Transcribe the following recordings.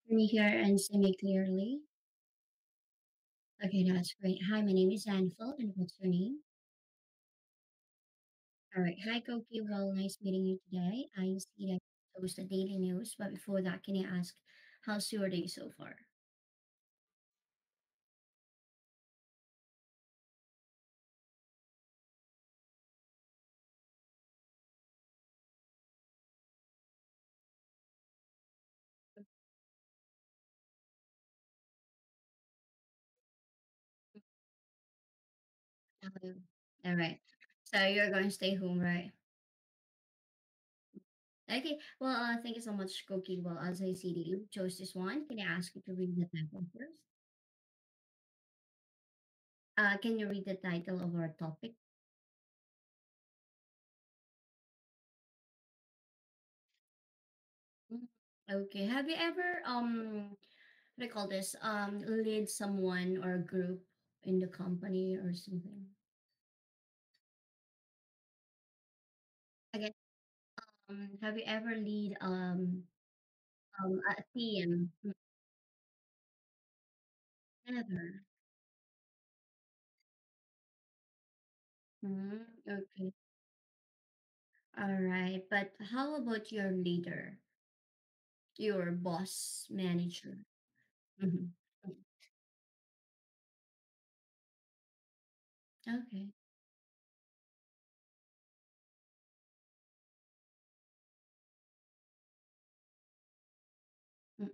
Can you hear and see me clearly? Okay, that's great. Hi, my name is Anfield, and what's your name? All right. Hi, Koki. Well, nice meeting you today. I see that you post the daily news, but before that, can I ask, how's your day so far? All right. So you're going to stay home, right? Okay. Well, thank you so much, Koki. Well, as I see that you chose this one, can I ask you to read the title first? Can you read the title of our topic? Mm. Okay. Have you ever what do you call this? Lead someone or a group in the company or something? Again, have you ever lead a team? Never. Okay. All right. But how about your leader, your boss, manager? Mhm. Okay. Mm,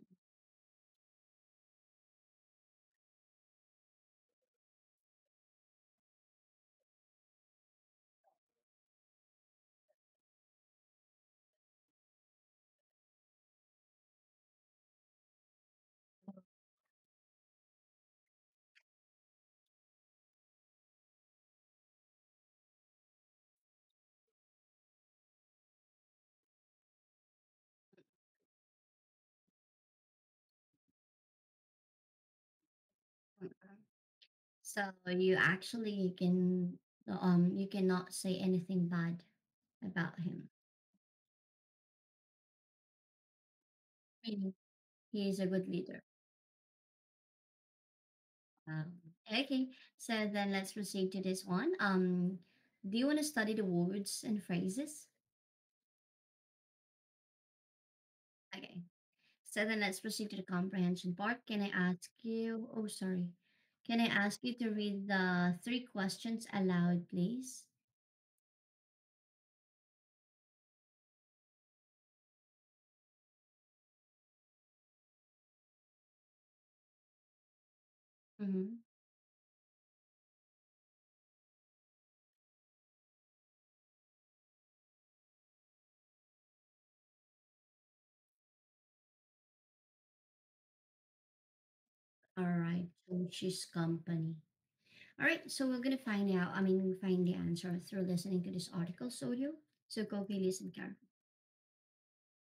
mm. So you cannot say anything bad about him. Meaning he is a good leader. Okay, so then let's proceed to this one. Do you want to study the words and phrases? Okay, so then let's proceed to the comprehension part. Can I ask you? Oh, sorry. Can I ask you to read the three questions aloud, please? Mm-hmm. All right. So she's company. All right. So we're gonna find out. We find the answer through listening to this article. So you. So Koki, listen carefully.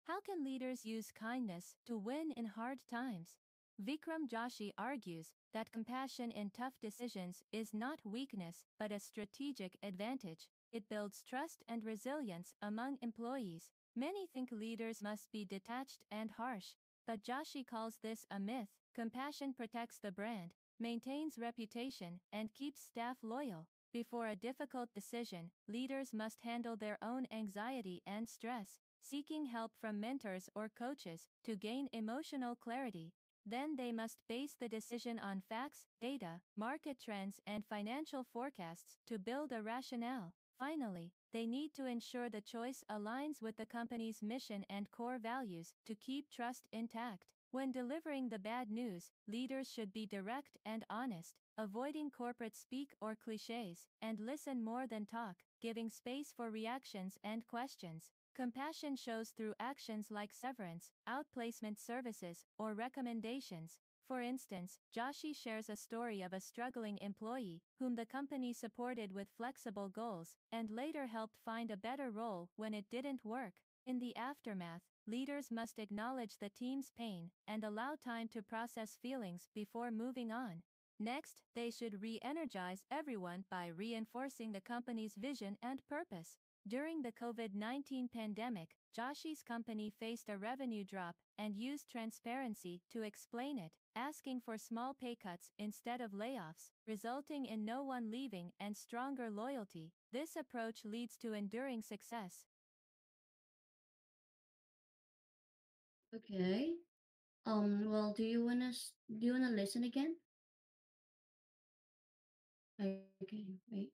How can leaders use kindness to win in hard times? Vikram Joshi argues that compassion in tough decisions is not weakness but a strategic advantage. It builds trust and resilience among employees. Many think leaders must be detached and harsh, but Joshi calls this a myth. Compassion protects the brand, maintains reputation, and keeps staff loyal. Before a difficult decision, leaders must handle their own anxiety and stress, seeking help from mentors or coaches to gain emotional clarity. Then they must base the decision on facts, data, market trends, and financial forecasts to build a rationale. Finally, they need to ensure the choice aligns with the company's mission and core values to keep trust intact. When delivering the bad news, leaders should be direct and honest, avoiding corporate speak or cliches, and listen more than talk, giving space for reactions and questions. Compassion shows through actions like severance, outplacement services, or recommendations. For instance, Joshi shares a story of a struggling employee whom the company supported with flexible goals and later helped find a better role when it didn't work. In the aftermath, leaders must acknowledge the team's pain and allow time to process feelings before moving on. Next, they should re energize everyone by reinforcing the company's vision and purpose. During the COVID-19 pandemic, Joshi's company faced a revenue drop and used transparency to explain it, asking for small pay cuts instead of layoffs, resulting in no one leaving and stronger loyalty. This approach leads to enduring success. Okay. Well, do you wanna listen again? Okay, wait.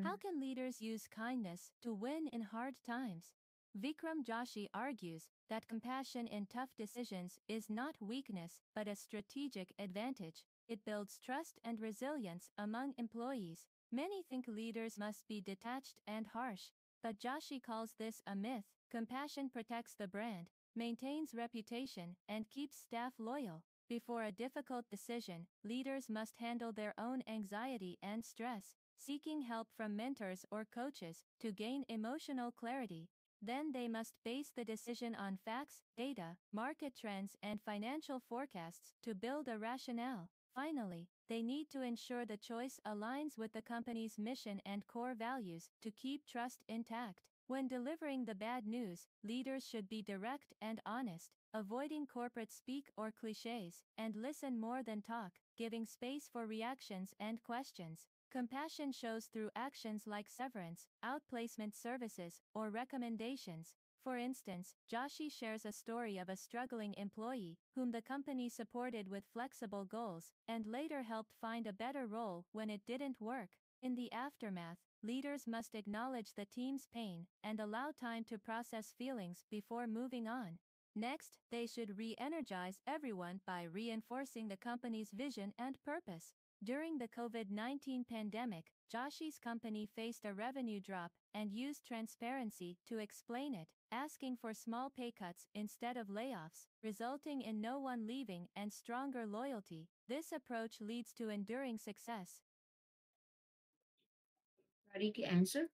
How Here. can leaders use kindness to win in hard times? Vikram Joshi argues that compassion in tough decisions is not weakness but a strategic advantage. It builds trust and resilience among employees. Many think leaders must be detached and harsh, but Joshi calls this a myth. Compassion protects the brand, maintains reputation, and keeps staff loyal. Before a difficult decision, leaders must handle their own anxiety and stress, seeking help from mentors or coaches to gain emotional clarity. Then they must base the decision on facts, data, market trends, and financial forecasts to build a rationale. Finally, they need to ensure the choice aligns with the company's mission and core values to keep trust intact. When delivering the bad news, leaders should be direct and honest, avoiding corporate speak or cliches, and listen more than talk, giving space for reactions and questions. Compassion shows through actions like severance, outplacement services, or recommendations. For instance, Joshi shares a story of a struggling employee whom the company supported with flexible goals and later helped find a better role when it didn't work. In the aftermath, leaders must acknowledge the team's pain and allow time to process feelings before moving on. Next, they should re energize everyone by reinforcing the company's vision and purpose. During the COVID-19 pandemic, Joshi's company faced a revenue drop and used transparency to explain it, asking for small pay cuts instead of layoffs, resulting in no one leaving and stronger loyalty. This approach leads to enduring success. Ready to answer?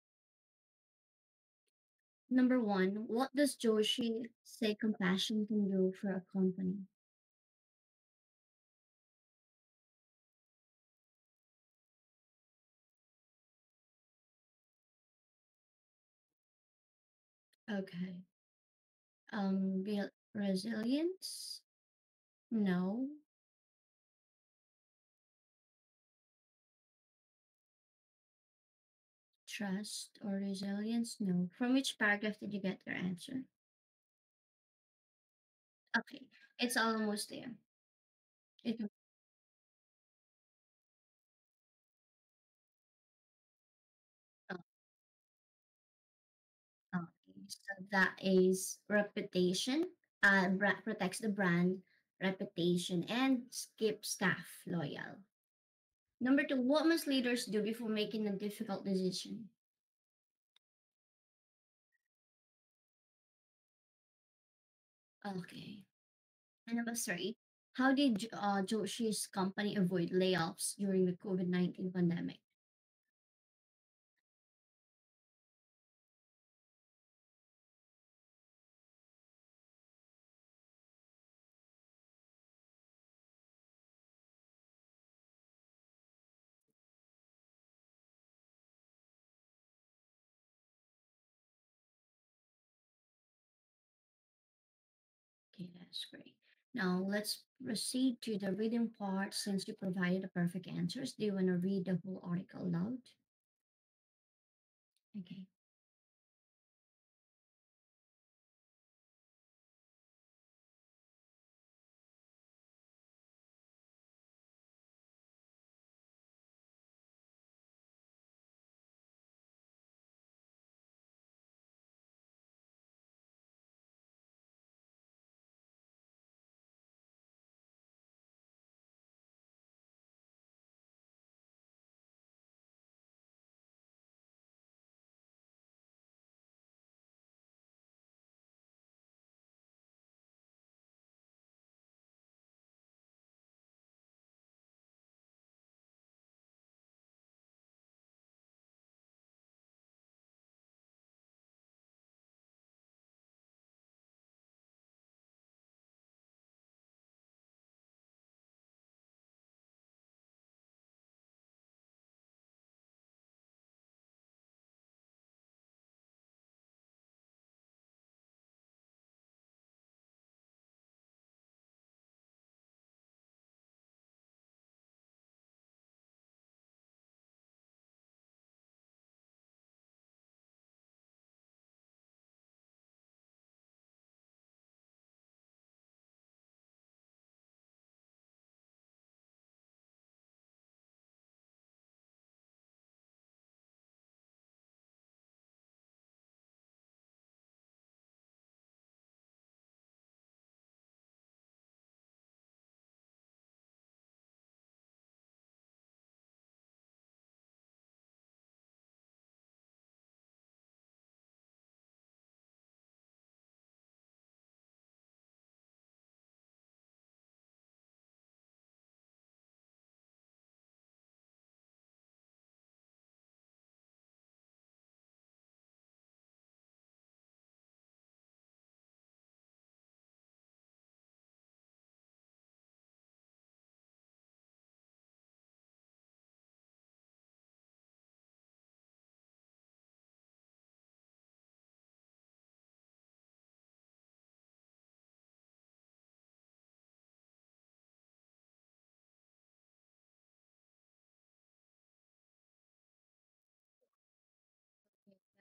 Number one, what does Joshi say compassion can do for a company? Okay. Resilience? No. Trust or resilience? No. From which paragraph did you get your answer? Okay, it's almost there. It, oh, okay, so that is reputation. Protects the brand reputation and keep staff loyal. Number two, what must leaders do before making a difficult decision? Okay. And number three, how did Joshi's company avoid layoffs during the COVID-19 pandemic? Okay, that's great. Now let's proceed to the reading part since you provided the perfect answers. Do you want to read the whole article aloud? Okay.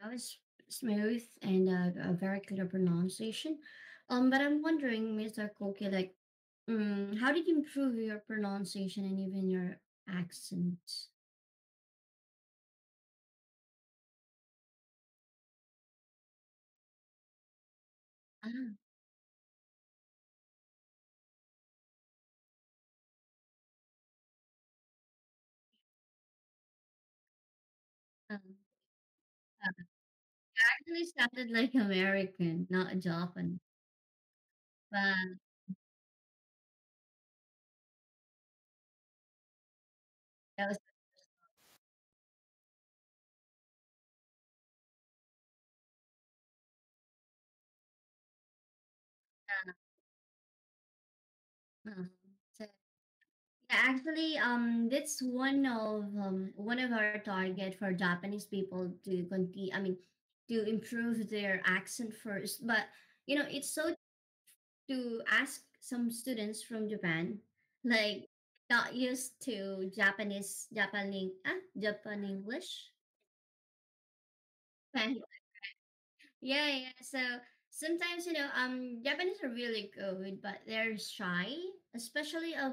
That was smooth and a very clear pronunciation. But I'm wondering, Mr. Koki, like, how did you improve your pronunciation and even your accent? Ah, um, actually sounded like American, not Japan. But that was uh, so yeah, actually, that's one of our target for Japanese people to continue. I mean, to improve their accent first. But it's so to ask some students from Japan, like not used to Japan English. Yeah, yeah. So sometimes Japanese are really good, but they're shy, especially of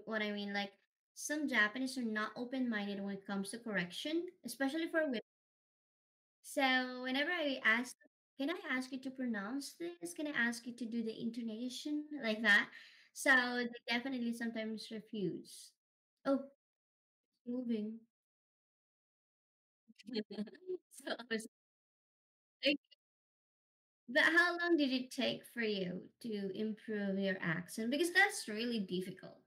what I mean. Like some Japanese are not open minded when it comes to correction, especially for women. So whenever I ask, can I ask you to pronounce this? Can I ask you to do the intonation like that? So they definitely sometimes refuse. Oh, moving. So I was like, but how long did it take for you to improve your accent? Because that's really difficult.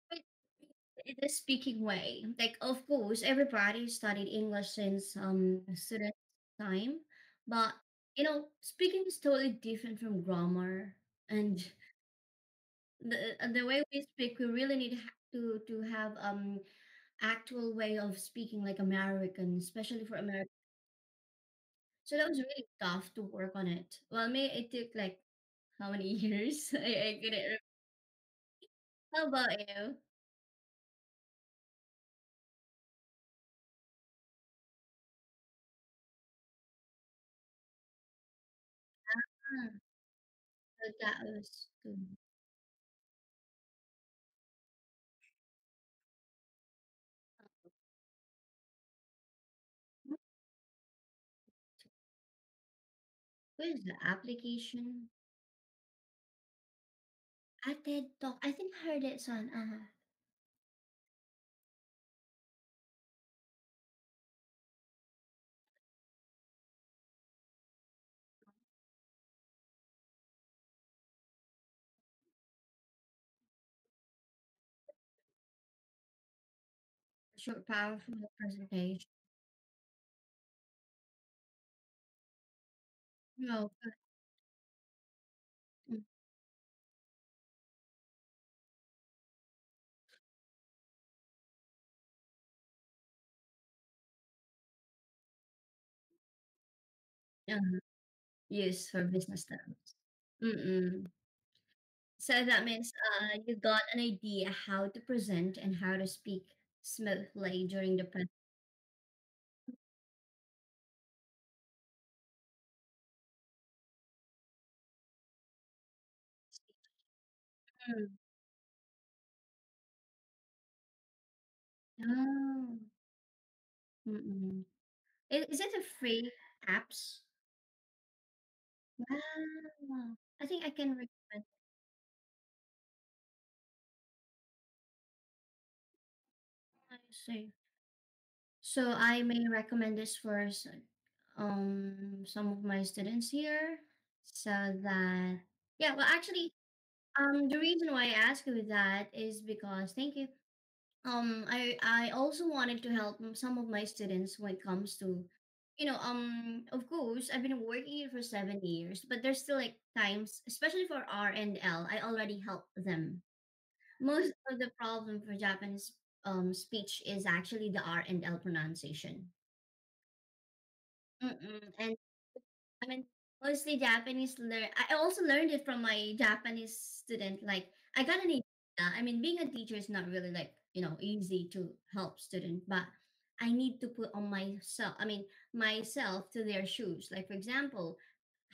But in the speaking way, like of course everybody studied English since student time, but speaking is totally different from grammar, and the way we speak, we really need to have actual way of speaking like American, especially for American. So that was really tough to work on it. Well, me it took like how many years? I couldn't. How about you? Ah, so that was good. What is the application? I TED Talk. I think I heard it, son. Short, powerful presentation. No, mm, uh, use for business terms. Mm-mm. So that means you got an idea how to present and how to speak smoothly during the presentation. Oh. Mm-mm. Is it a free apps? Wow. I think I can recommend. I see. So I may recommend this for some of my students here, so that yeah. Well, actually, the reason why I ask you that is because thank you. I also wanted to help some of my students when it comes to, of course, I've been working here for 7 years, but there's still like times, especially for R and L, I already helped them. Most of the problem for Japanese speech is actually the R and L pronunciation. And I mean, mostly Japanese learn. I also learned it from my Japanese student. Like, I got an idea. I mean, being a teacher is not really like easy to help student, but I need to put on myself. I mean, myself to their shoes. Like, for example,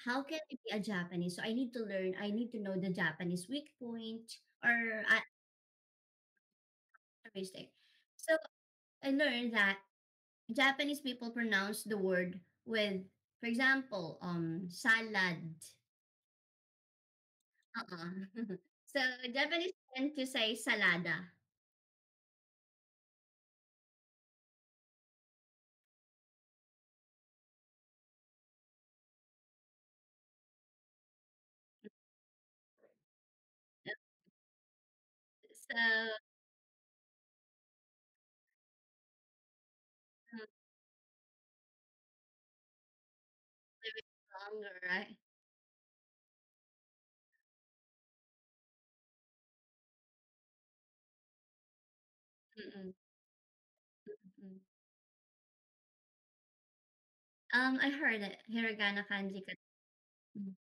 how can I be a Japanese? So I need to learn. I need to know the Japanese weak point or mistake. So I learned that Japanese people pronounce the word with, for example, salad. So Japanese tend to say salada. So living longer, right? Mm-mm, mm-mm. I heard it. Hiragana kanji ka. Mm.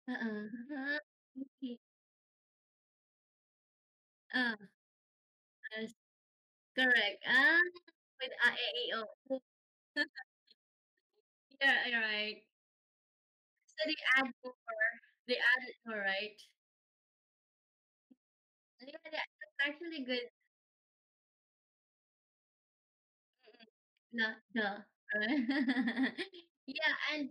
Uh-uh. Okay. Uh, yes, correct. With A, E, I, O. Yeah, you're right. So they add more. They added more, right? Yeah, that's actually good. No, duh. Yeah, and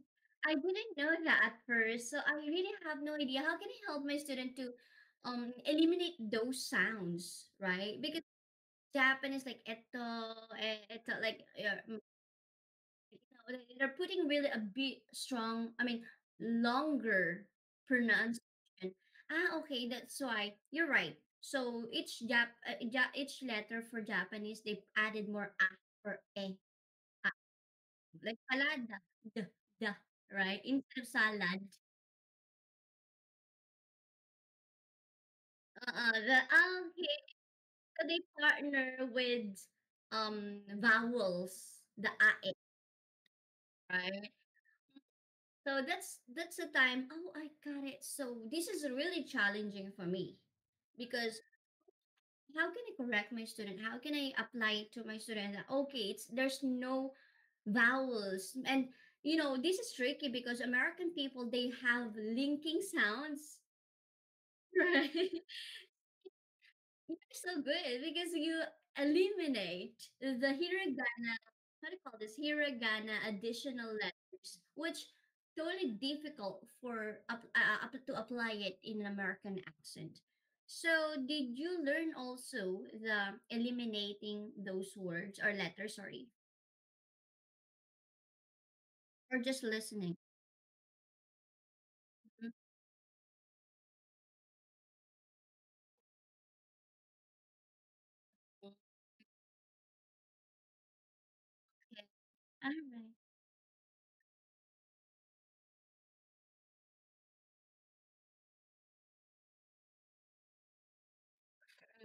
I didn't know that at first, so I really have no idea. How can I help my student to eliminate those sounds, right? Because Japanese like eto like they're putting really a bit strong, I mean, longer pronunciation. Okay, that's why you're right. So each letter for Japanese they added more a or e. Like salada, the, right? Instead of salad. Okay. So they partner with vowels, the ae, right? So that's the time. Oh, I got it. So this is really challenging for me because how can I correct my student? How can I apply it to my student that okay, it's there's no vowels and this is tricky because American people they have linking sounds. Right. You're so good because you eliminate the hiragana, how do you call this? Hiragana additional letters, which totally difficult for to apply it in an American accent. So, did you learn also the eliminating those words or letters, sorry, or just listening? Mhm. Okay. All right.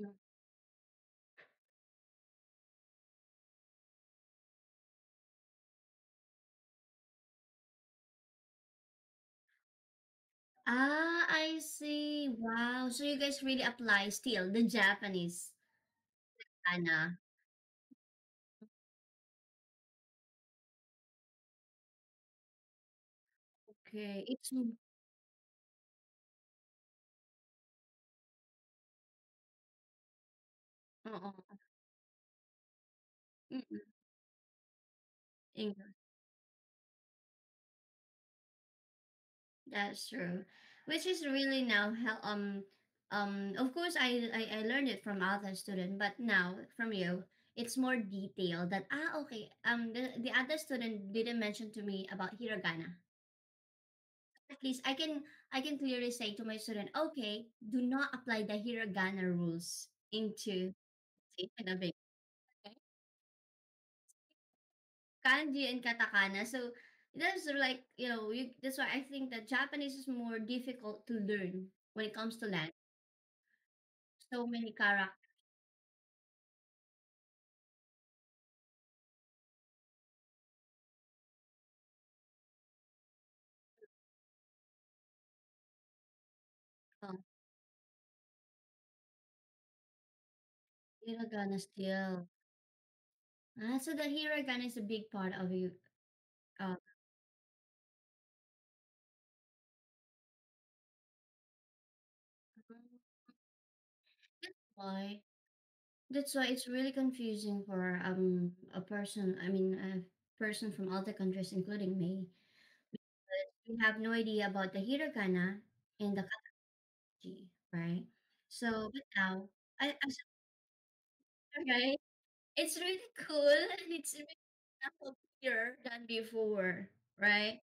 Mm. Ah, I see. Wow. So you guys really apply still the Japanese Anna. Okay. Oo. Mm, English. That's true. Which is really now how of course I learned it from other student, but now from you, it's more detailed that okay, the other student didn't mention to me about hiragana. At least I can clearly say to my student, okay, do not apply the hiragana rules into Hanabi. Okay. Kanji and katakana. So that's like, that's why I think that Japanese is more difficult to learn when it comes to language. So many characters. Oh, hiragana still. So the hiragana is a big part of you. Uh, that's why. That's why it's really confusing for a person. I mean, a person from other countries, including me. We have no idea about the hiragana and the kanji, right? So, but now, as right, it's really cool and it's really clearer than before, right?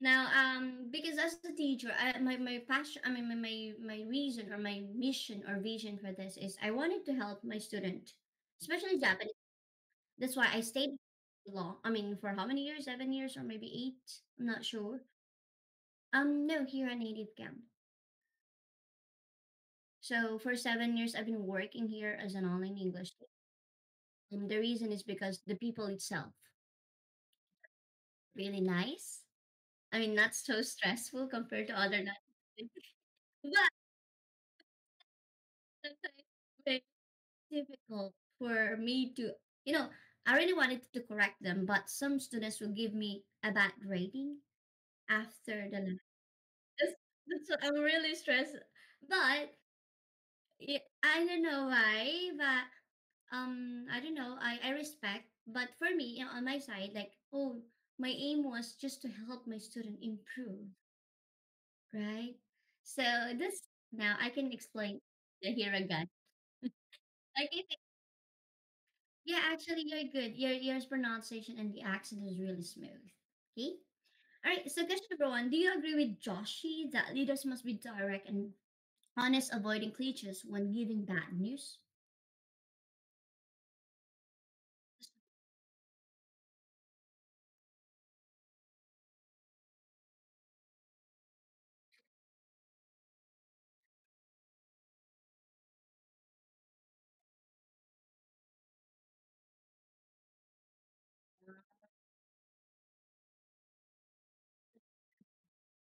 Now, because as a teacher, my passion, I mean, my reason or my mission or vision for this is I wanted to help my student, especially Japanese. That's why I stayed long. I mean, for how many years? 7 years or maybe eight? I'm not sure. No, here in native camp. So for 7 years, I've been working here as an online English teacher. And the reason is because the people itself really nice. I mean, not so stressful compared to other non but sometimes very difficult for me to, you know, I really wanted to correct them, but some students will give me a bad rating after the lesson. That's, that's what I'm really stressed. But I don't know why, but I don't know. I respect, but for me, on my side, like, oh, my aim was just to help my student improve, right? So this now I can explain the hiragana. Like, yeah, actually, you're good. Your pronunciation and the accent is really smooth. Okay. All right. So, question number one: do you agree with Joshi that leaders must be direct and honest, avoiding cliches when giving bad news?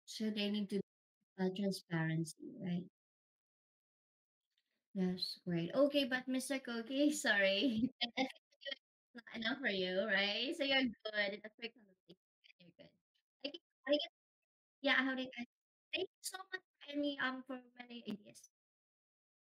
So they need to transparency, right? Yes, great. Okay, but Mr. Cookie, sorry. I think it's not enough for you, right? So you're good in the quick conversation. You're good. I get, yeah, how did I thank you so much for any for many ideas.